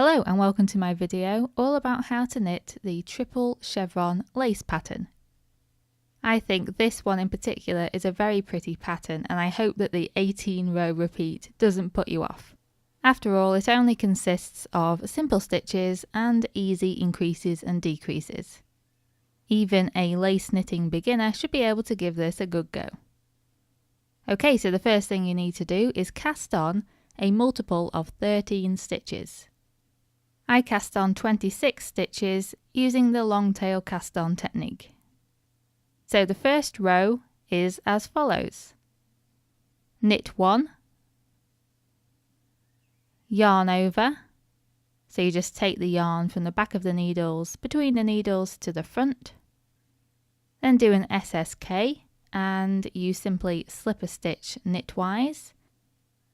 Hello and welcome to my video all about how to knit the triple chevron lace pattern. I think this one in particular is a very pretty pattern and I hope that the 18 row repeat doesn't put you off. After all, it only consists of simple stitches and easy increases and decreases. Even a lace knitting beginner should be able to give this a good go. Okay, so the first thing you need to do is cast on a multiple of 13 stitches. I cast on 26 stitches using the long tail cast on technique. So the first row is as follows. Knit 1, yarn over, so you just take the yarn from the back of the needles between the needles to the front, then do an SSK and you simply slip a stitch knitwise,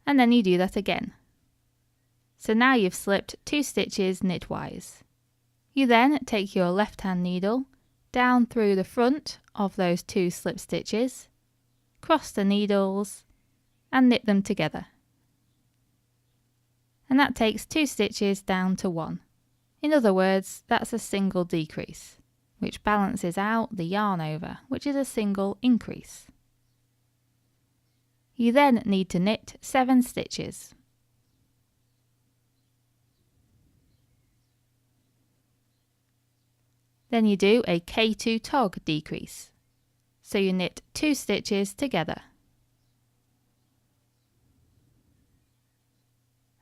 and then you do that again. So now you've slipped 2 stitches knitwise. You then take your left hand needle down through the front of those 2 slip stitches, cross the needles and knit them together. And that takes 2 stitches down to 1. In other words, that's a single decrease, which balances out the yarn over, which is a single increase. You then need to knit 7 stitches. Then you do a K2 tog decrease. So you knit 2 stitches together.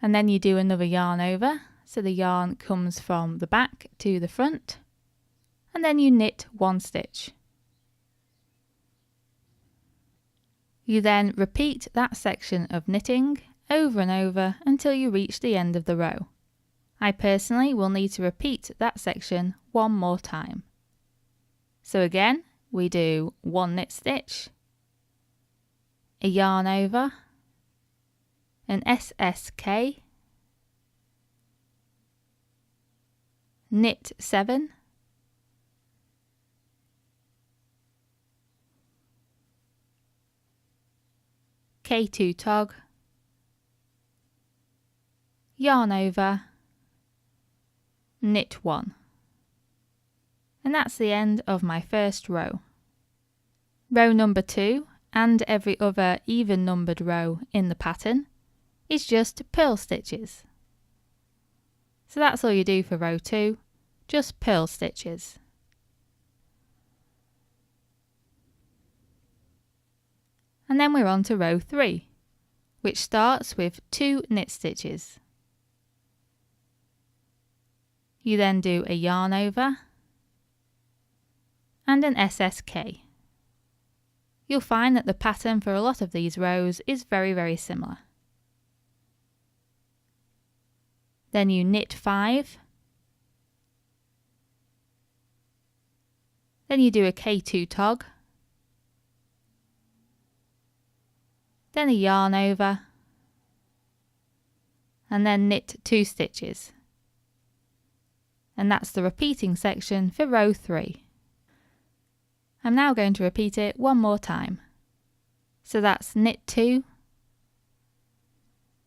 And then you do another yarn over, so the yarn comes from the back to the front. And then you knit 1 stitch. You then repeat that section of knitting over and over until you reach the end of the row. I personally will need to repeat that section one more time. So again, we do 1 knit stitch, a yarn over, an SSK, knit 7, K2 tog, yarn over, knit 1. And that's the end of my first row. Row number 2 and every other even numbered row in the pattern is just purl stitches. So that's all you do for row 2, just purl stitches. And then we're on to row 3, which starts with 2 knit stitches. You then do a yarn over and an SSK. You'll find that the pattern for a lot of these rows is very similar. Then you knit 5. Then you do a K2 tog. Then a yarn over. And then knit 2 stitches. And that's the repeating section for row 3. I'm now going to repeat it one more time. So that's knit 2,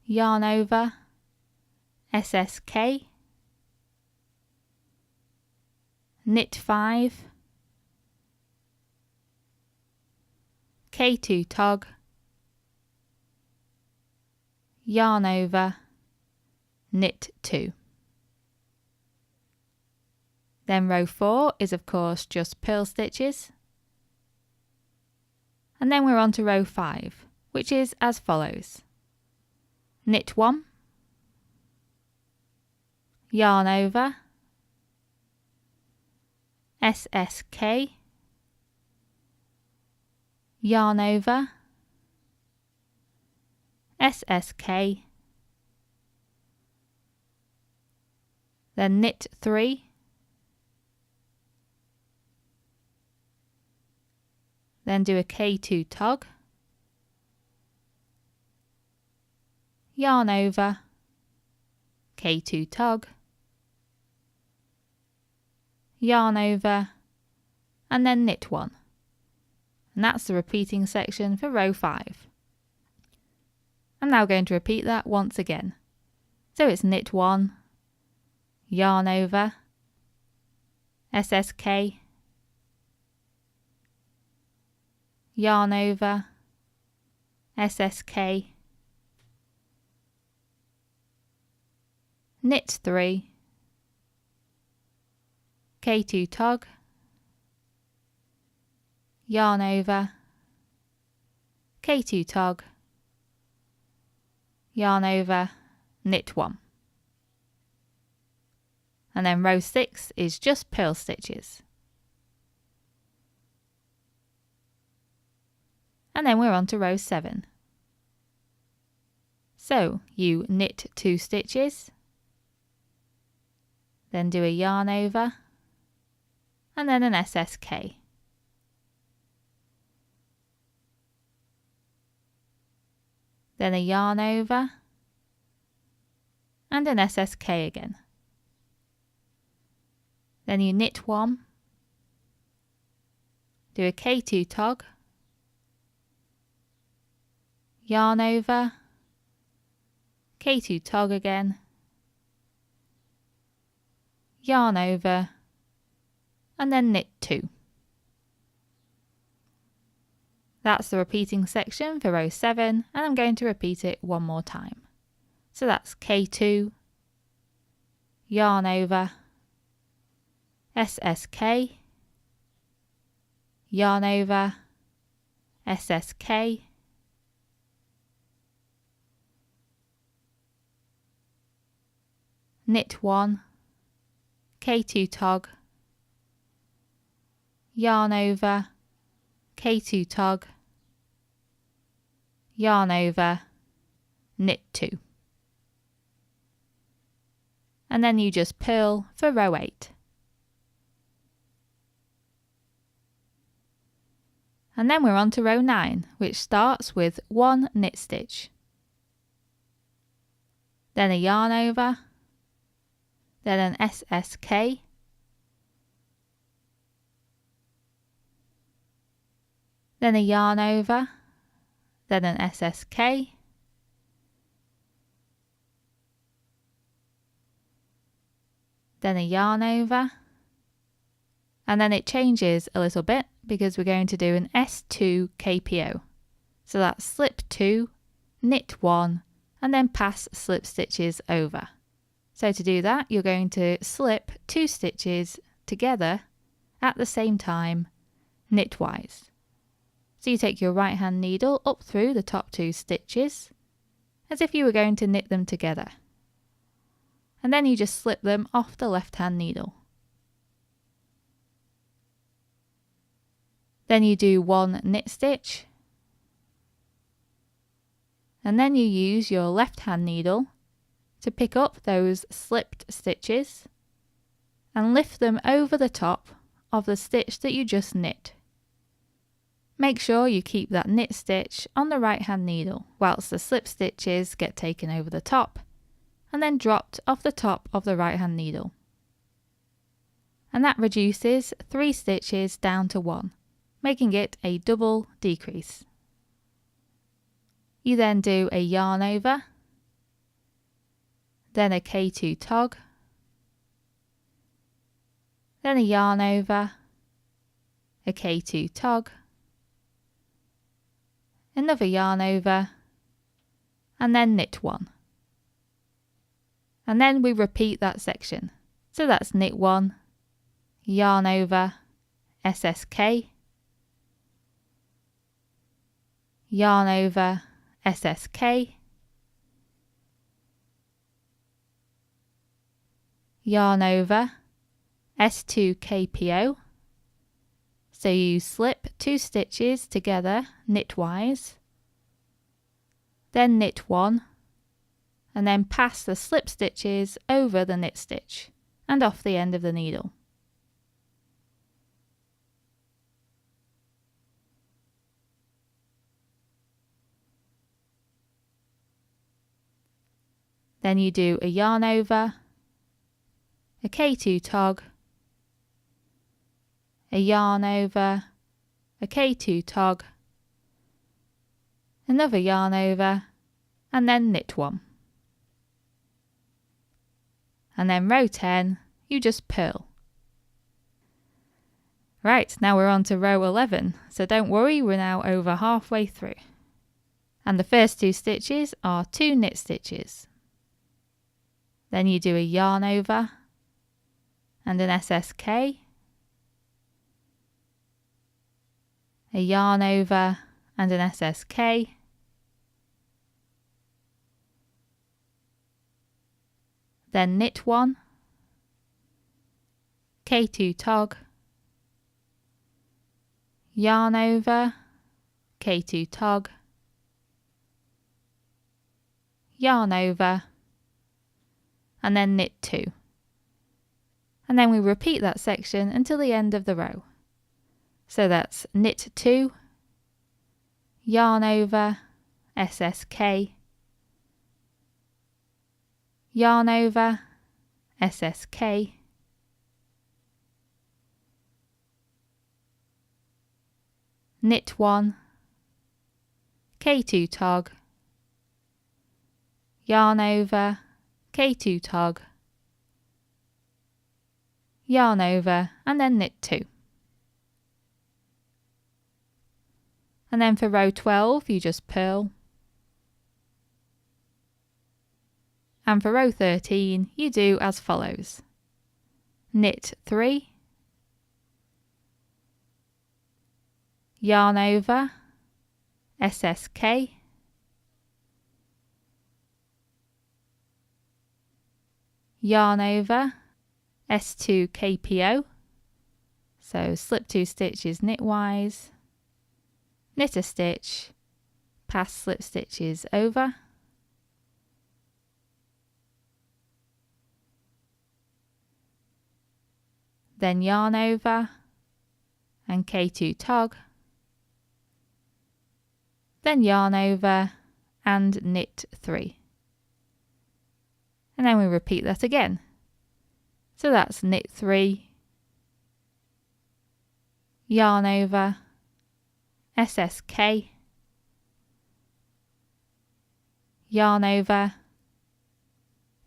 yarn over, SSK, knit 5, K2 tog, yarn over, knit 2. Then row 4 is of course just purl stitches. And then we're on to row 5, which is as follows. Knit 1, yarn over, SSK, yarn over, SSK, then knit 3, then do a K2 tog, yarn over, K2 tog, yarn over, and then knit 1. And that's the repeating section for row 5. I'm now going to repeat that once again. So it's knit 1, yarn over, SSK, yarn over, SSK, knit 3, K2 tog, yarn over, K2 tog, yarn over, knit 1. And then row 6 is just purl stitches. And then we're on to row 7. So you knit 2 stitches, then do a yarn over, and then an SSK. Then a yarn over, and an SSK again. Then you knit 1, do a K2 tog, yarn over, K2 tog again, yarn over, and then knit 2. That's the repeating section for row 7, and I'm going to repeat it one more time. So that's K2, yarn over, SSK, yarn over, SSK, knit 1, K2 tog, yarn over, K2 tog, yarn over, knit 2. And then you just purl for row 8. And then we're on to row 9, which starts with 1 knit stitch, then a yarn over, then an SSK, then a yarn over, then an SSK, then a yarn over, and then it changes a little bit because we're going to do an S2 KPO. So that's slip 2, knit 1, and then pass slip stitches over. So to do that, you're going to slip 2 stitches together at the same time, knitwise. So you take your right hand needle up through the top 2 stitches as if you were going to knit them together. And then you just slip them off the left hand needle. Then you do 1 knit stitch, and then you use your left hand needle to pick up those slipped stitches and lift them over the top of the stitch that you just knit. Make sure you keep that knit stitch on the right hand needle whilst the slip stitches get taken over the top and then dropped off the top of the right hand needle. And that reduces 3 stitches down to 1, making it a double decrease. You then do a yarn over, then a K2 tog, then a yarn over, a K2 tog, another yarn over, and then knit 1. And then we repeat that section. So that's knit 1, yarn over, SSK, yarn over, SSK, yarn over, S2 KPO. So you slip 2 stitches together knitwise, then knit 1, and then pass the slip stitches over the knit stitch and off the end of the needle. Then you do a yarn over, a K2 tog, a yarn over, a K2 tog, another yarn over, and then knit 1. and then row 10, you just purl. Right, now we're on to row 11, so don't worry, we're now over halfway through. And the first 2 stitches are 2 knit stitches. Then you do a yarn over and an SSK, a yarn over and an SSK, then knit 1, K2 tog, yarn over, K2 tog, yarn over, and then knit 2. And then we repeat that section until the end of the row. So that's knit 2, yarn over, SSK, yarn over, SSK, knit 1, K2 tog, yarn over, K2 tog, yarn over, and then knit 2. And then for row 12 you just purl, and for row 13 you do as follows: knit 3, yarn over, SSK, yarn over, S2 KPO, so slip 2 stitches knitwise, knit a stitch, pass slip stitches over, then yarn over and K2 tog, then yarn over and knit 3. And then we repeat that again. So that's knit 3, yarn over, SSK, yarn over,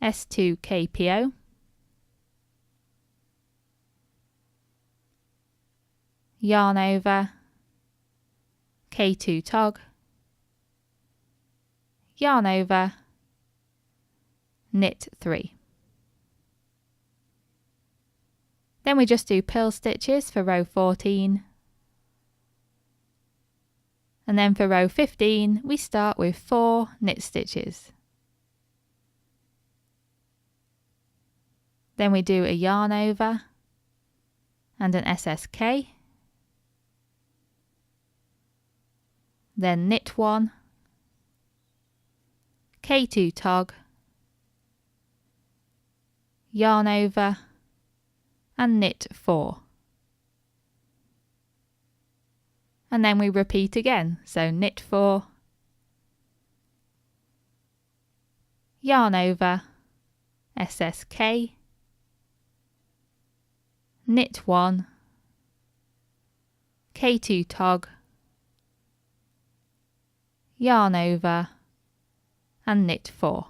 S2 KPO, yarn over, K2 tog, yarn over, knit 3. Then we just do purl stitches for row 14. And then for row 15 we start with 4 knit stitches. Then we do a yarn over and an SSK, then knit 1, K2 tog, yarn over and knit 4. And then we repeat again, so knit 4, yarn over, SSK, knit 1, K2 tog, yarn over and knit 4.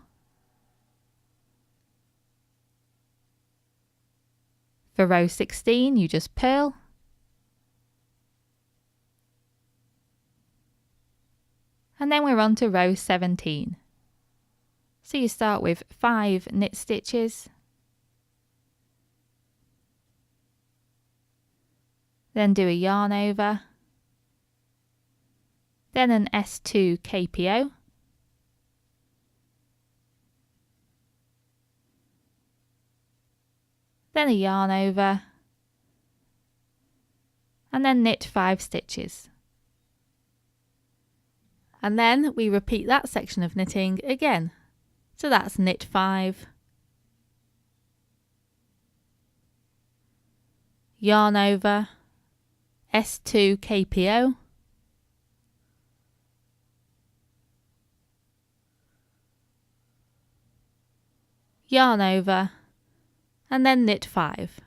For row 16 you just purl, and then we're on to row 17. So you start with 5 knit stitches, then do a yarn over, then an S2 KPO, then a yarn over, and then knit 5 stitches. And then we repeat that section of knitting again. So that's knit 5, yarn over, S2 KPO, yarn over, and then knit 5.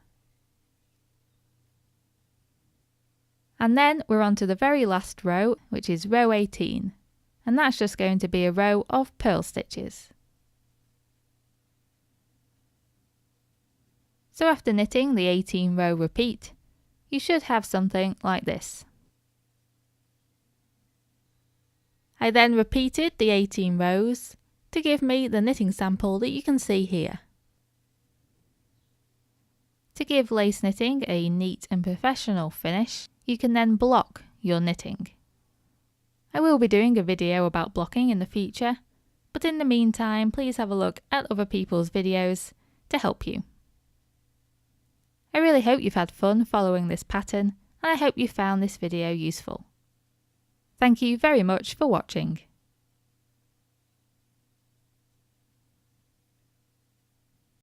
And then we're on to the very last row, which is row 18, and that's just going to be a row of purl stitches. So after knitting the 18 row repeat, you should have something like this. I then repeated the 18 rows to give me the knitting sample that you can see here. To give lace knitting a neat and professional finish, you can then block your knitting. I will be doing a video about blocking in the future, but in the meantime, please have a look at other people's videos to help you. I really hope you've had fun following this pattern, and I hope you found this video useful. Thank you very much for watching.